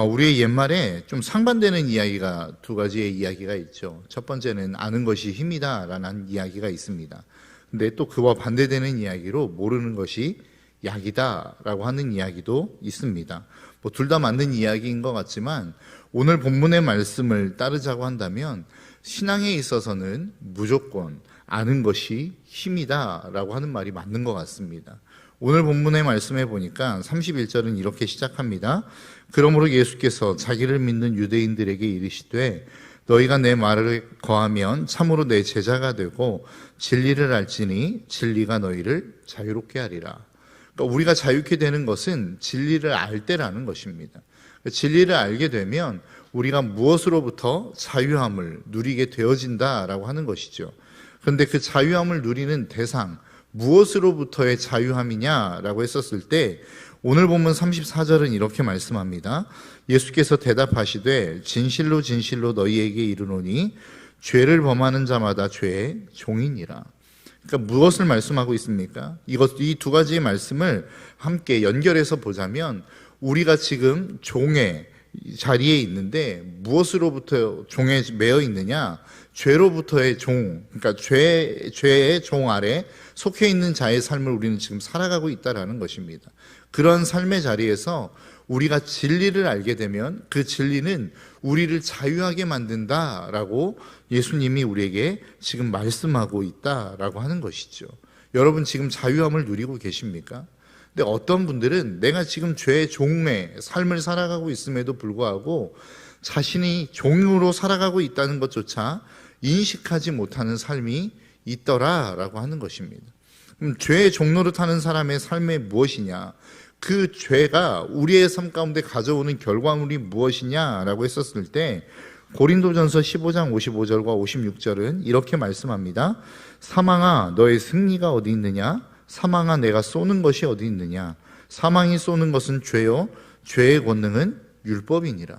우리의 옛말에 좀 상반되는 이야기가 두 가지의 이야기가 있죠. 첫 번째는 아는 것이 힘이다라는 이야기가 있습니다. 근데 또 그와 반대되는 이야기로 모르는 것이 약이다라고 하는 이야기도 있습니다. 둘 다 맞는 이야기인 것 같지만 오늘 본문의 말씀을 따르자고 한다면 신앙에 있어서는 무조건 아는 것이 힘이다라고 하는 말이 맞는 것 같습니다. 오늘 본문의 말씀에 보니까 31절은 이렇게 시작합니다. 그러므로 예수께서 자기를 믿는 유대인들에게 이르시되 너희가 내 말을 거하면 참으로 내 제자가 되고 진리를 알지니 진리가 너희를 자유롭게 하리라. 그러니까 우리가 자유케 되는 것은 진리를 알 때라는 것입니다. 진리를 알게 되면 우리가 무엇으로부터 자유함을 누리게 되어진다라고 하는 것이죠. 그런데 그 자유함을 누리는 대상, 무엇으로부터의 자유함이냐라고 했었을 때 오늘 본문 34절은 이렇게 말씀합니다. 예수께서 대답하시되 진실로 진실로 너희에게 이르노니 죄를 범하는 자마다 죄의 종이니라. 그러니까 무엇을 말씀하고 있습니까? 이 두 가지의 말씀을 함께 연결해서 보자면 우리가 지금 종의 자리에 있는데 무엇으로부터 종에 매여 있느냐? 죄로부터의 종, 그러니까 죄의 종 아래 속해 있는 자의 삶을 우리는 지금 살아가고 있다라는 것입니다. 그런 삶의 자리에서 우리가 진리를 알게 되면 그 진리는 우리를 자유하게 만든다라고 예수님이 우리에게 지금 말씀하고 있다라고 하는 것이죠. 여러분 지금 자유함을 누리고 계십니까? 근데 어떤 분들은 내가 지금 죄의 종의 삶을 살아가고 있음에도 불구하고 자신이 종으로 살아가고 있다는 것조차 인식하지 못하는 삶이 있더라라고 하는 것입니다. 그럼 죄의 종로로 타는 사람의 삶이 무엇이냐? 그 죄가 우리의 삶 가운데 가져오는 결과물이 무엇이냐라고 했었을 때 고린도전서 15장 55절과 56절은 이렇게 말씀합니다. 사망아 너의 승리가 어디 있느냐? 사망아 내가 쏘는 것이 어디 있느냐? 사망이 쏘는 것은 죄요 죄의 권능은 율법이니라.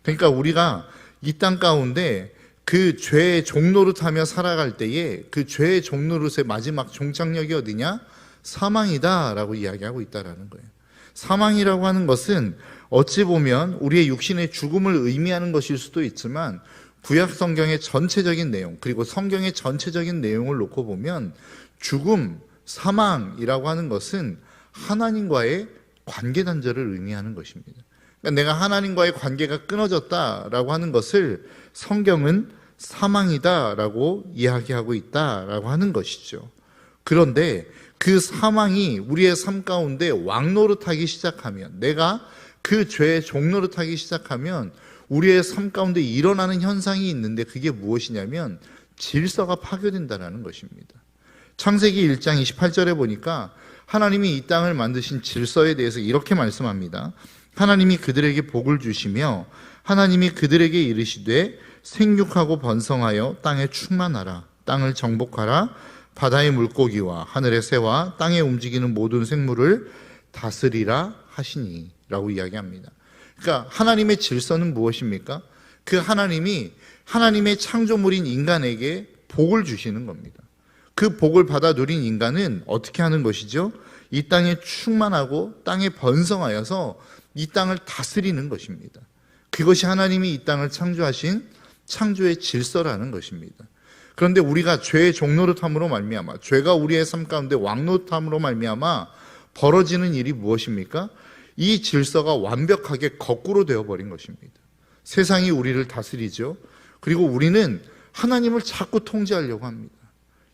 그러니까 우리가 이 땅 가운데 그 죄의 종노릇하며 살아갈 때에 그 죄의 종노릇의 마지막 종착역이 어디냐? 사망이다라고 이야기하고 있다라는 거예요. 사망이라고 하는 것은 어찌 보면 우리의 육신의 죽음을 의미하는 것일 수도 있지만 구약 성경의 전체적인 내용 그리고 성경의 전체적인 내용을 놓고 보면 죽음, 사망이라고 하는 것은 하나님과의 관계 단절을 의미하는 것입니다. 그러니까 내가 하나님과의 관계가 끊어졌다라고 하는 것을 성경은 사망이다라고 이야기하고 있다라고 하는 것이죠. 그런데 그 사망이 우리의 삶 가운데 왕노릇하기 시작하면 내가 그 죄의 종노릇하기 시작하면 우리의 삶 가운데 일어나는 현상이 있는데 그게 무엇이냐면 질서가 파괴된다는 것입니다. 창세기 1장 28절에 보니까 하나님이 이 땅을 만드신 질서에 대해서 이렇게 말씀합니다. 하나님이 그들에게 복을 주시며 하나님이 그들에게 이르시되 생육하고 번성하여 땅에 충만하라. 땅을 정복하라. 바다의 물고기와 하늘의 새와 땅에 움직이는 모든 생물을 다스리라 하시니 라고 이야기합니다. 그러니까 하나님의 질서는 무엇입니까? 그 하나님이 하나님의 창조물인 인간에게 복을 주시는 겁니다. 그 복을 받아 누린 인간은 어떻게 하는 것이죠? 이 땅에 충만하고 땅에 번성하여서 이 땅을 다스리는 것입니다. 그것이 하나님이 이 땅을 창조하신 창조의 질서라는 것입니다. 그런데 우리가 죄의 종노릇함으로 말미암아 죄가 우리의 삶 가운데 왕노릇함으로 말미암아 벌어지는 일이 무엇입니까? 이 질서가 완벽하게 거꾸로 되어버린 것입니다. 세상이 우리를 다스리죠. 그리고 우리는 하나님을 자꾸 통제하려고 합니다.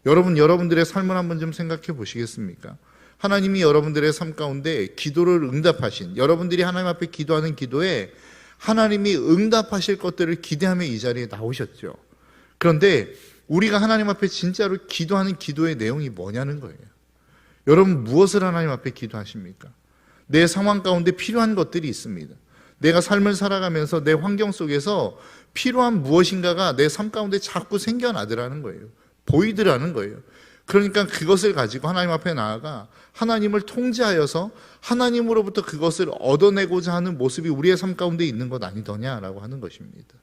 여러분들의 삶을 한번 좀 생각해 보시겠습니까? 하나님이 여러분들의 삶 가운데 기도를 응답하신 여러분들이 하나님 앞에 기도하는 기도에 하나님이 응답하실 것들을 기대하며 이 자리에 나오셨죠. 그런데 우리가 하나님 앞에 진짜로 기도하는 기도의 내용이 뭐냐는 거예요. 여러분 무엇을 하나님 앞에 기도하십니까? 내 상황 가운데 필요한 것들이 있습니다. 내가 삶을 살아가면서 내 환경 속에서 필요한 무엇인가가 내 삶 가운데 자꾸 생겨나더라는 거예요. 보이더라는 거예요. 그러니까 그것을 가지고 하나님 앞에 나아가 하나님을 통제하여서 하나님으로부터 그것을 얻어내고자 하는 모습이 우리의 삶 가운데 있는 것 아니더냐라고 하는 것입니다.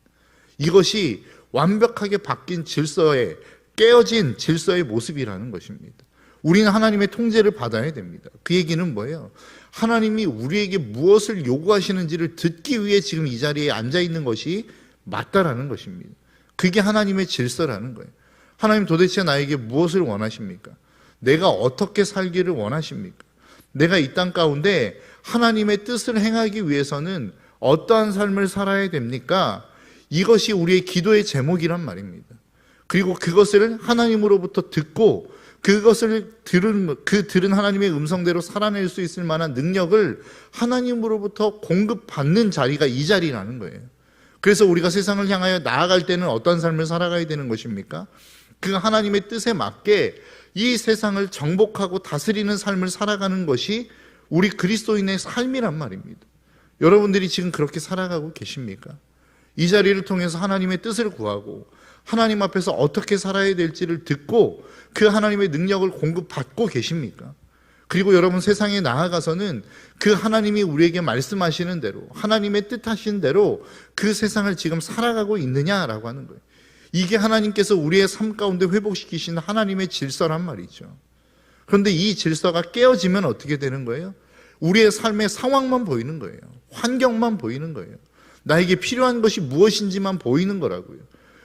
이것이 완벽하게 바뀐 질서의 깨어진 질서의 모습이라는 것입니다. 우리는 하나님의 통제를 받아야 됩니다. 그 얘기는 뭐예요? 하나님이 우리에게 무엇을 요구하시는지를 듣기 위해 지금 이 자리에 앉아 있는 것이 맞다라는 것입니다. 그게 하나님의 질서라는 거예요. 하나님 도대체 나에게 무엇을 원하십니까? 내가 어떻게 살기를 원하십니까? 내가 이 땅 가운데 하나님의 뜻을 행하기 위해서는 어떠한 삶을 살아야 됩니까? 이것이 우리의 기도의 제목이란 말입니다. 그리고 그것을 하나님으로부터 듣고 그것을 들은 하나님의 음성대로 살아낼 수 있을 만한 능력을 하나님으로부터 공급받는 자리가 이 자리라는 거예요. 그래서 우리가 세상을 향하여 나아갈 때는 어떤 삶을 살아가야 되는 것입니까? 그 하나님의 뜻에 맞게 이 세상을 정복하고 다스리는 삶을 살아가는 것이 우리 그리스도인의 삶이란 말입니다. 여러분들이 지금 그렇게 살아가고 계십니까? 이 자리를 통해서 하나님의 뜻을 구하고 하나님 앞에서 어떻게 살아야 될지를 듣고 그 하나님의 능력을 공급받고 계십니까? 그리고 여러분 세상에 나아가서는 그 하나님이 우리에게 말씀하시는 대로 하나님의 뜻하신 대로 그 세상을 지금 살아가고 있느냐라고 하는 거예요. 이게 하나님께서 우리의 삶 가운데 회복시키신 하나님의 질서란 말이죠. 그런데 이 질서가 깨어지면 어떻게 되는 거예요? 우리의 삶의 상황만 보이는 거예요. 환경만 보이는 거예요. 나에게 필요한 것이 무엇인지만 보이는 거라고요.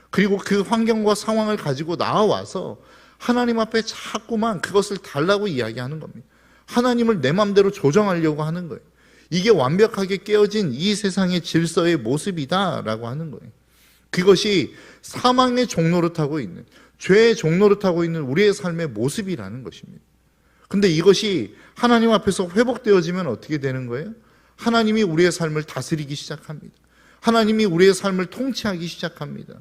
그리고 그 환경과 상황을 가지고 나와서 하나님 앞에 자꾸만 그것을 달라고 이야기하는 겁니다. 하나님을 내 마음대로 조정하려고 하는 거예요. 이게 완벽하게 깨어진 이 세상의 질서의 모습이다라고 하는 거예요. 그것이 사망의 종로를 타고 있는, 죄의 종로를 타고 있는 우리의 삶의 모습이라는 것입니다. 근데 이것이 하나님 앞에서 회복되어지면 어떻게 되는 거예요? 하나님이 우리의 삶을 다스리기 시작합니다. 하나님이 우리의 삶을 통치하기 시작합니다.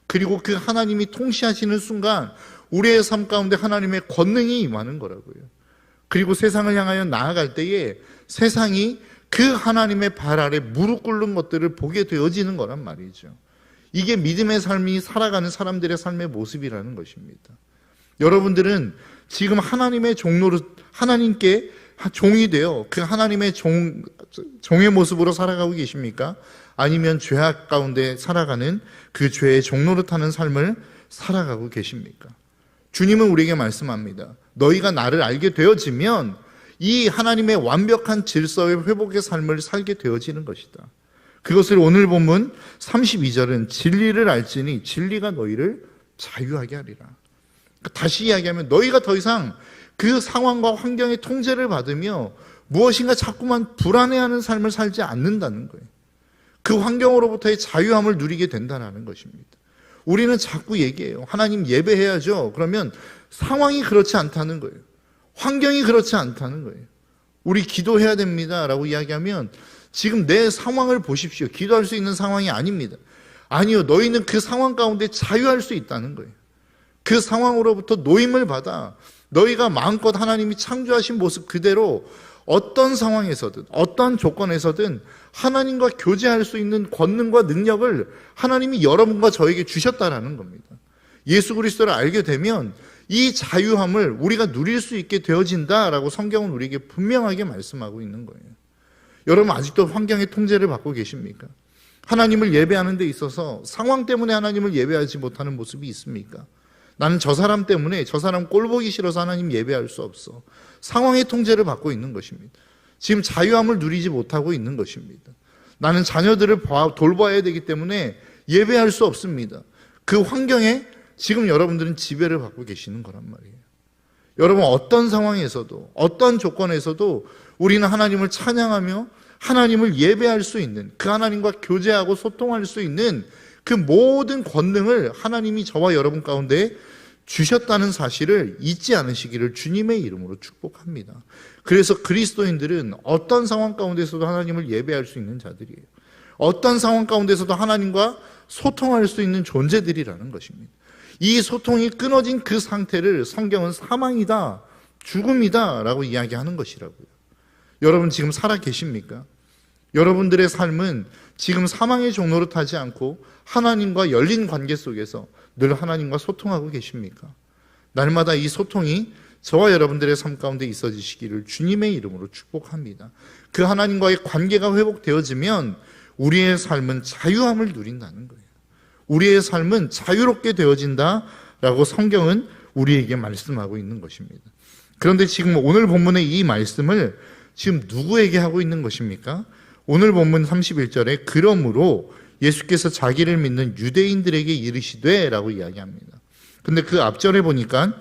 그리고 그 하나님이 통치하시는 순간 우리의 삶 가운데 하나님의 권능이 임하는 거라고요. 그리고 세상을 향하여 나아갈 때에 세상이 그 하나님의 발 아래 무릎 꿇는 것들을 보게 되어지는 거란 말이죠. 이게 믿음의 삶이 살아가는 사람들의 삶의 모습이라는 것입니다. 여러분들은 지금 하나님의 종로로 하나님께 종이 되어 그 하나님의 종의 모습으로 살아가고 계십니까? 아니면 죄악 가운데 살아가는 그 죄의 종로를 타는 삶을 살아가고 계십니까? 주님은 우리에게 말씀합니다. 너희가 나를 알게 되어지면 이 하나님의 완벽한 질서의 회복의 삶을 살게 되어지는 것이다. 그것을 오늘 본문 32절은 진리를 알지니 진리가 너희를 자유하게 하리라. 다시 이야기하면 너희가 더 이상 그 상황과 환경의 통제를 받으며 무엇인가 자꾸만 불안해하는 삶을 살지 않는다는 거예요. 그 환경으로부터의 자유함을 누리게 된다는 것입니다. 우리는 자꾸 얘기해요. 하나님 예배해야죠. 그러면 상황이 그렇지 않다는 거예요. 환경이 그렇지 않다는 거예요. 우리 기도해야 됩니다 라고 이야기하면 지금 내 상황을 보십시오. 기도할 수 있는 상황이 아닙니다. 아니요, 너희는 그 상황 가운데 자유할 수 있다는 거예요. 그 상황으로부터 노임을 받아 너희가 마음껏 하나님이 창조하신 모습 그대로 어떤 상황에서든 어떤 조건에서든 하나님과 교제할 수 있는 권능과 능력을 하나님이 여러분과 저에게 주셨다라는 겁니다. 예수 그리스도를 알게 되면 이 자유함을 우리가 누릴 수 있게 되어진다라고 성경은 우리에게 분명하게 말씀하고 있는 거예요. 여러분 아직도 환경의 통제를 받고 계십니까? 하나님을 예배하는 데 있어서 상황 때문에 하나님을 예배하지 못하는 모습이 있습니까? 나는 저 사람 때문에 저 사람 꼴 보기 싫어서 하나님 예배할 수 없어. 상황의 통제를 받고 있는 것입니다. 지금 자유함을 누리지 못하고 있는 것입니다. 나는 자녀들을 돌봐야 되기 때문에 예배할 수 없습니다. 그 환경에 지금 여러분들은 지배를 받고 계시는 거란 말이에요. 여러분 어떤 상황에서도 어떤 조건에서도 우리는 하나님을 찬양하며 하나님을 예배할 수 있는 그 하나님과 교제하고 소통할 수 있는 그 모든 권능을 하나님이 저와 여러분 가운데 주셨다는 사실을 잊지 않으시기를 주님의 이름으로 축복합니다. 그래서 그리스도인들은 어떤 상황 가운데서도 하나님을 예배할 수 있는 자들이에요. 어떤 상황 가운데서도 하나님과 소통할 수 있는 존재들이라는 것입니다. 이 소통이 끊어진 그 상태를 성경은 사망이다, 죽음이다 라고 이야기하는 것이라고요. 여러분 지금 살아 계십니까? 여러분들의 삶은 지금 사망의 종로를 타지 않고 하나님과 열린 관계 속에서 늘 하나님과 소통하고 계십니까? 날마다 이 소통이 저와 여러분들의 삶 가운데 있어지시기를 주님의 이름으로 축복합니다. 그 하나님과의 관계가 회복되어지면 우리의 삶은 자유함을 누린다는 거예요. 우리의 삶은 자유롭게 되어진다라고 성경은 우리에게 말씀하고 있는 것입니다. 그런데 지금 오늘 본문의 이 말씀을 지금 누구에게 하고 있는 것입니까? 오늘 본문 31절에 그러므로 예수께서 자기를 믿는 유대인들에게 이르시되 라고 이야기합니다. 근데 그 앞절에 보니까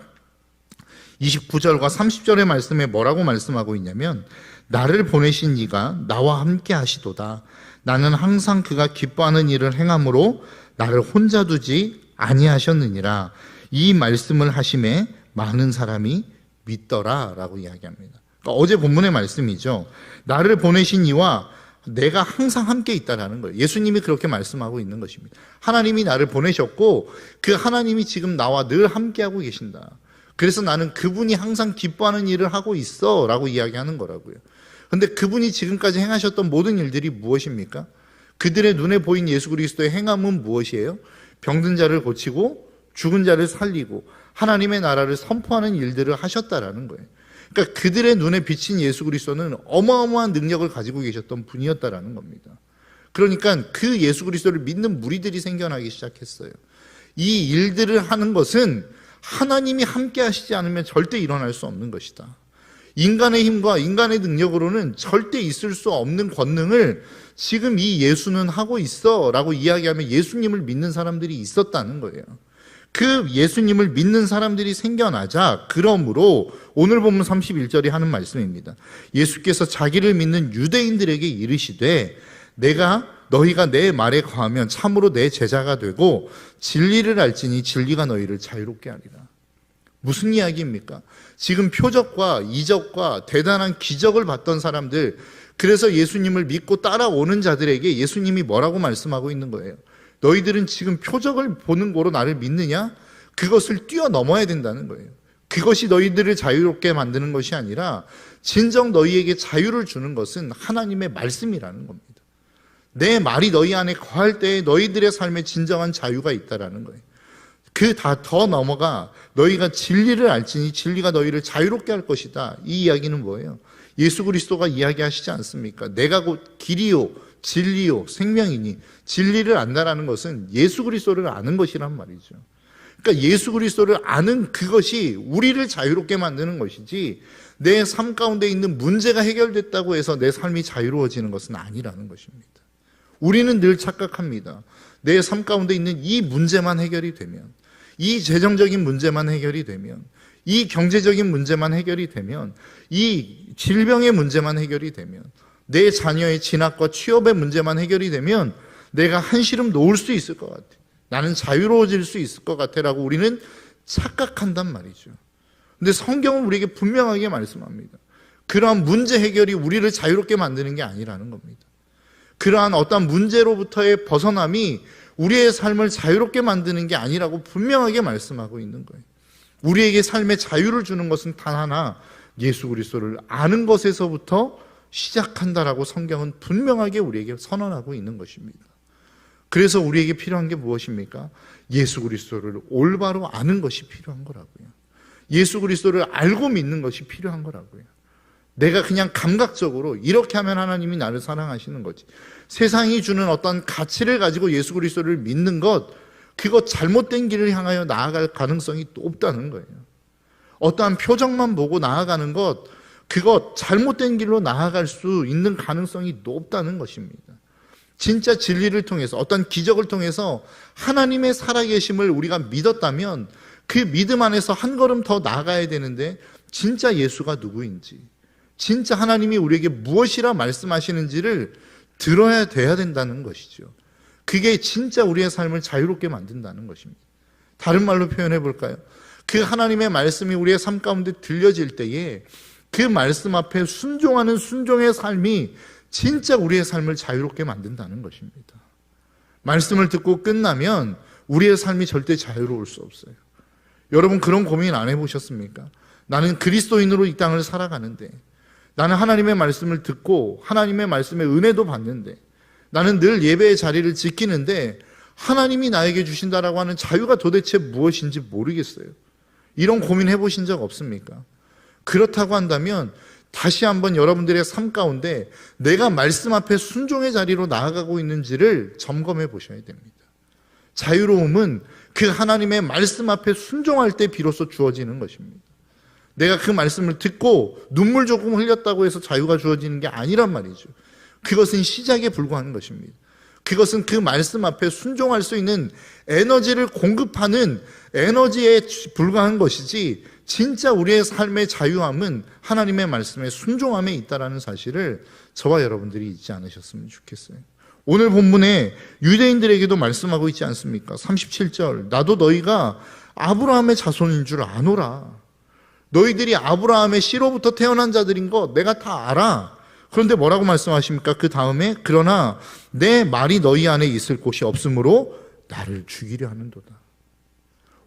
29절과 30절의 말씀에 뭐라고 말씀하고 있냐면 나를 보내신 이가 나와 함께 하시도다. 나는 항상 그가 기뻐하는 일을 행함으로 나를 혼자 두지 아니하셨느니라. 이 말씀을 하심에 많은 사람이 믿더라 라고 이야기합니다. 그러니까 어제 본문의 말씀이죠. 나를 보내신 이와 내가 항상 함께 있다라는 거예요. 예수님이 그렇게 말씀하고 있는 것입니다. 하나님이 나를 보내셨고 그 하나님이 지금 나와 늘 함께하고 계신다. 그래서 나는 그분이 항상 기뻐하는 일을 하고 있어 라고 이야기하는 거라고요. 그런데 그분이 지금까지 행하셨던 모든 일들이 무엇입니까? 그들의 눈에 보인 예수 그리스도의 행함은 무엇이에요? 병든 자를 고치고 죽은 자를 살리고 하나님의 나라를 선포하는 일들을 하셨다라는 거예요. 그러니까 그들의 눈에 비친 예수 그리스도는 어마어마한 능력을 가지고 계셨던 분이었다라는 겁니다. 그러니까 그 예수 그리스도를 믿는 무리들이 생겨나기 시작했어요. 이 일들을 하는 것은 하나님이 함께 하시지 않으면 절대 일어날 수 없는 것이다. 인간의 힘과 인간의 능력으로는 절대 있을 수 없는 권능을 지금 이 예수는 하고 있어 라고 이야기하면 예수님을 믿는 사람들이 있었다는 거예요. 그 예수님을 믿는 사람들이 생겨나자 그러므로 오늘 본문 31절이 하는 말씀입니다. 예수께서 자기를 믿는 유대인들에게 이르시되 너희가 내 말에 거하면 참으로 내 제자가 되고 진리를 알지니 진리가 너희를 자유롭게 하리라. 무슨 이야기입니까? 지금 표적과 이적과 대단한 기적을 봤던 사람들, 그래서 예수님을 믿고 따라오는 자들에게 예수님이 뭐라고 말씀하고 있는 거예요? 너희들은 지금 표적을 보는 거로 나를 믿느냐? 그것을 뛰어넘어야 된다는 거예요. 그것이 너희들을 자유롭게 만드는 것이 아니라 진정 너희에게 자유를 주는 것은 하나님의 말씀이라는 겁니다. 내 말이 너희 안에 거할 때에 너희들의 삶에 진정한 자유가 있다라는 거예요. 그 다 더 넘어가 너희가 진리를 알지니 진리가 너희를 자유롭게 할 것이다. 이 이야기는 뭐예요? 예수 그리스도가 이야기하시지 않습니까? 내가 곧 길이요 진리요 생명이니 진리를 안다라는 것은 예수 그리스도를 아는 것이란 말이죠. 그러니까 예수 그리스도를 아는 그것이 우리를 자유롭게 만드는 것이지 내 삶 가운데 있는 문제가 해결됐다고 해서 내 삶이 자유로워지는 것은 아니라는 것입니다. 우리는 늘 착각합니다. 내 삶 가운데 있는 이 문제만 해결이 되면, 이 재정적인 문제만 해결이 되면, 이 경제적인 문제만 해결이 되면, 이 질병의 문제만 해결이 되면, 내 자녀의 진학과 취업의 문제만 해결이 되면 내가 한시름 놓을 수 있을 것 같아. 나는 자유로워질 수 있을 것 같아 라고 우리는 착각한단 말이죠. 근데 성경은 우리에게 분명하게 말씀합니다. 그러한 문제 해결이 우리를 자유롭게 만드는 게 아니라는 겁니다. 그러한 어떤 문제로부터의 벗어남이 우리의 삶을 자유롭게 만드는 게 아니라고 분명하게 말씀하고 있는 거예요. 우리에게 삶의 자유를 주는 것은 단 하나, 예수 그리스도를 아는 것에서부터 시작한다라고 성경은 분명하게 우리에게 선언하고 있는 것입니다. 그래서 우리에게 필요한 게 무엇입니까? 예수 그리스도를 올바로 아는 것이 필요한 거라고요. 예수 그리스도를 알고 믿는 것이 필요한 거라고요. 내가 그냥 감각적으로 이렇게 하면 하나님이 나를 사랑하시는 거지. 세상이 주는 어떤 가치를 가지고 예수 그리스도를 믿는 것, 그것 잘못된 길을 향하여 나아갈 가능성이 높다는 거예요. 어떠한 표정만 보고 나아가는 것, 그것 잘못된 길로 나아갈 수 있는 가능성이 높다는 것입니다. 진짜 진리를 통해서 어떤 기적을 통해서 하나님의 살아계심을 우리가 믿었다면 그 믿음 안에서 한 걸음 더 나아가야 되는데 진짜 예수가 누구인지, 진짜 하나님이 우리에게 무엇이라 말씀하시는지를 들어야 돼야 된다는 것이죠. 그게 진짜 우리의 삶을 자유롭게 만든다는 것입니다. 다른 말로 표현해 볼까요? 그 하나님의 말씀이 우리의 삶 가운데 들려질 때에 그 말씀 앞에 순종하는 순종의 삶이 진짜 우리의 삶을 자유롭게 만든다는 것입니다. 말씀을 듣고 끝나면 우리의 삶이 절대 자유로울 수 없어요. 여러분 그런 고민 안 해보셨습니까? 나는 그리스도인으로 이 땅을 살아가는데, 나는 하나님의 말씀을 듣고 하나님의 말씀의 은혜도 받는데, 나는 늘 예배의 자리를 지키는데 하나님이 나에게 주신다라고 하는 자유가 도대체 무엇인지 모르겠어요. 이런 고민 해보신 적 없습니까? 그렇다고 한다면 다시 한번 여러분들의 삶 가운데 내가 말씀 앞에 순종의 자리로 나아가고 있는지를 점검해 보셔야 됩니다. 자유로움은 그 하나님의 말씀 앞에 순종할 때 비로소 주어지는 것입니다. 내가 그 말씀을 듣고 눈물 조금 흘렸다고 해서 자유가 주어지는 게 아니란 말이죠. 그것은 시작에 불과한 것입니다. 그것은 그 말씀 앞에 순종할 수 있는 에너지를 공급하는 에너지에 불과한 것이지, 진짜 우리의 삶의 자유함은 하나님의 말씀에 순종함에 있다는 사실을 저와 여러분들이 잊지 않으셨으면 좋겠어요. 오늘 본문에 유대인들에게도 말씀하고 있지 않습니까? 37절, 나도 너희가 아브라함의 자손인 줄 아노라. 너희들이 아브라함의 씨로부터 태어난 자들인 거 내가 다 알아. 그런데 뭐라고 말씀하십니까? 그 다음에 그러나 내 말이 너희 안에 있을 곳이 없으므로 나를 죽이려 하는도다.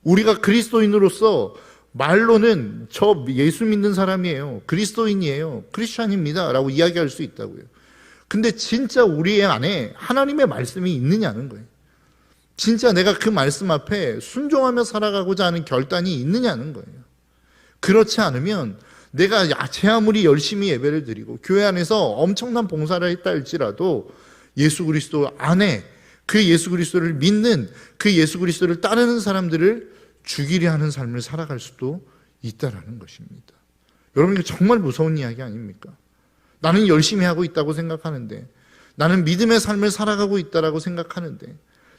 우리가 그리스도인으로서 말로는 저 예수 믿는 사람이에요, 그리스도인이에요, 크리스찬입니다 라고 이야기할 수 있다고요. 근데 진짜 우리 안에 하나님의 말씀이 있느냐는 거예요. 진짜 내가 그 말씀 앞에 순종하며 살아가고자 하는 결단이 있느냐는 거예요. 그렇지 않으면 내가 제 아무리 열심히 예배를 드리고 교회 안에서 엄청난 봉사를 했다 할지라도 예수 그리스도 안에 그 예수 그리스도를 믿는, 그 예수 그리스도를 따르는 사람들을 죽이려 하는 삶을 살아갈 수도 있다라는 것입니다. 여러분, 이거 정말 무서운 이야기 아닙니까? 나는 열심히 하고 있다고 생각하는데, 나는 믿음의 삶을 살아가고 있다라고 생각하는데,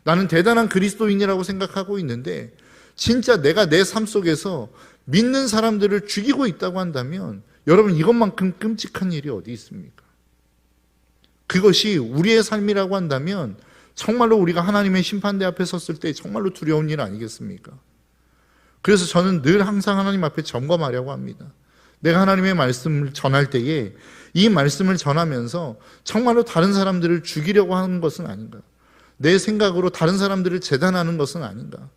나는 대단한 그리스도인이라고 생각하고 있는데, 진짜 내가 내 삶 속에서 믿는 사람들을 죽이고 있다고 한다면 여러분, 이것만큼 끔찍한 일이 어디 있습니까? 그것이 우리의 삶이라고 한다면 정말로 우리가 하나님의 심판대 앞에 섰을 때 정말로 두려운 일 아니겠습니까? 그래서 저는 늘 항상 하나님 앞에 점검하려고 합니다. 내가 하나님의 말씀을 전할 때에 이 말씀을 전하면서 정말로 다른 사람들을 죽이려고 하는 것은 아닌가? 내 생각으로 다른 사람들을 재단하는 것은 아닌가?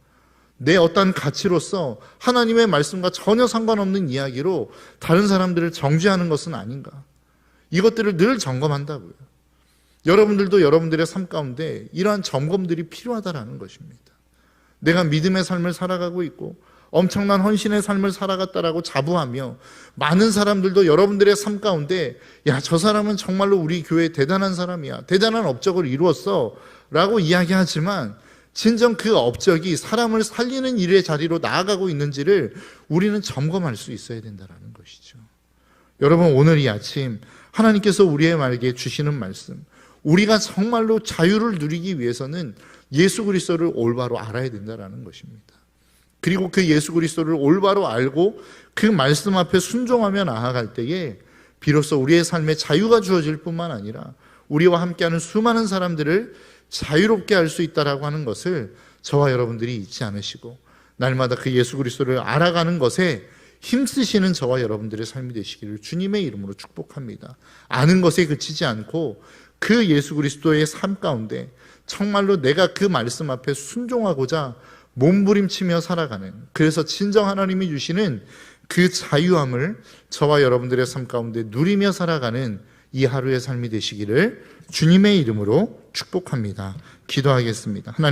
내 어떤 가치로서 하나님의 말씀과 전혀 상관없는 이야기로 다른 사람들을 정죄하는 것은 아닌가? 이것들을 늘 점검한다고요. 여러분들도 여러분들의 삶 가운데 이러한 점검들이 필요하다라는 것입니다. 내가 믿음의 삶을 살아가고 있고 엄청난 헌신의 삶을 살아갔다라고 자부하며 많은 사람들도 여러분들의 삶 가운데 야, 저 사람은 정말로 우리 교회에 대단한 사람이야, 대단한 업적을 이루었어 라고 이야기하지만 진정 그 업적이 사람을 살리는 일의 자리로 나아가고 있는지를 우리는 점검할 수 있어야 된다는 것이죠. 여러분, 오늘 이 아침 하나님께서 우리에게 주시는 말씀, 우리가 정말로 자유를 누리기 위해서는 예수 그리스도를 올바로 알아야 된다는 것입니다. 그리고 그 예수 그리스도를 올바로 알고 그 말씀 앞에 순종하며 나아갈 때에 비로소 우리의 삶에 자유가 주어질 뿐만 아니라 우리와 함께하는 수많은 사람들을 자유롭게 할 수 있다라고 하는 것을 저와 여러분들이 잊지 않으시고 날마다 그 예수 그리스도를 알아가는 것에 힘쓰시는 저와 여러분들의 삶이 되시기를 주님의 이름으로 축복합니다. 아는 것에 그치지 않고 그 예수 그리스도의 삶 가운데 정말로 내가 그 말씀 앞에 순종하고자 몸부림치며 살아가는, 그래서 진정 하나님이 주시는 그 자유함을 저와 여러분들의 삶 가운데 누리며 살아가는 이 하루의 삶이 되시기를 주님의 이름으로 축복합니다. 기도하겠습니다. 하나님